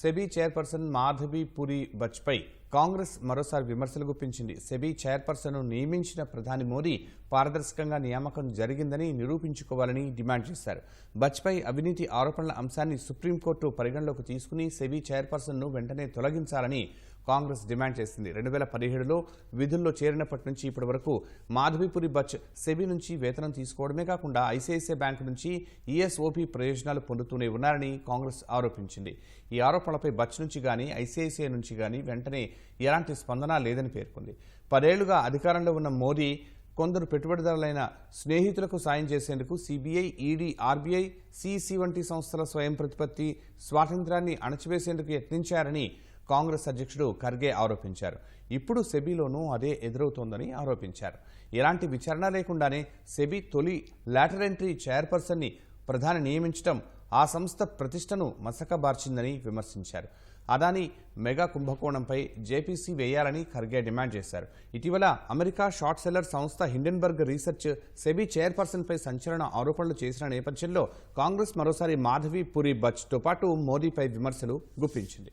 SEBI chairperson Madhavi పురి బచ్పై కాంగ్రెస్ మరోసారి విమర్శలు గుప్పించింది. SEBI చైర్పర్సన్ను నియమించిన ప్రధాని మోదీ పారదర్శకంగా నియామకం జరిగిందని నిరూపించుకోవాలని డిమాండ్ చేశారు. బచ్పై అవినీతి ఆరోపణల అంశాన్ని సుప్రీంకోర్టు పరిగణలోకి తీసుకుని సెబీ చైర్పర్సన్ను వెంటనే తొలగించాలని కాంగ్రెస్ డిమాండ్ చేసింది. 2017లో విధుల్లో చేరినప్పటి నుంచి ఇప్పటి వరకు మాధవిపురి బచ్ సెబీ నుంచి వేతనం తీసుకోవడమే కాకుండా ఐసిఐసిఐ బ్యాంకు నుంచి ఈఎస్ఓపి ప్రయోజనాలు పొందుతూనే ఉన్నారని కాంగ్రెస్ ఆరోపించింది. ఈ ఆరోపణలపై బచ్ నుంచి గానీ ఐసిఐసిఐ నుంచి గానీ వెంటనే ఎలాంటి స్పందన లేదని పేర్కొంది. 10 ఏళ్లుగా అధికారంలో ఉన్న మోదీ కొందరు పెట్టుబడిదారులైన స్నేహితులకు సాయం చేసేందుకు సిబిఐ, ఈడీ, ఆర్బీఐ, సిఇసి వంటి సంస్థల స్వయం ప్రతిపత్తి స్వాతంత్ర్యాన్ని అణచివేసేందుకు యత్నించారని కాంగ్రెస్ అధ్యక్షుడు ఖర్గే ఆరోపించారు. ఇప్పుడు సెబీలోనూ అదే ఎదురవుతోందని ఆరోపించారు. ఎలాంటి విచారణ లేకుండానే సెబీ తొలి లాటరల్ ఎంట్రీ చైర్పర్సన్ని ప్రధాని నియమించడం ఆ సంస్థ ప్రతిష్టను మసకబార్చిందని విమర్శించారు. అదానీ మెగా కుంభకోణంపై జేపీసీ వేయాలని ఖర్గే డిమాండ్ చేశారు. ఇటీవల అమెరికా షార్ట్ సెల్లర్ సంస్థ హిండెన్బర్గ్ రీసెర్చ్ సెబీ చైర్పర్సన్పై సంచలన ఆరోపణలు చేసిన నేపథ్యంలో కాంగ్రెస్ మరోసారి మాధవి పురి బచ్తో పాటు మోదీపై విమర్శలు గుప్పించింది.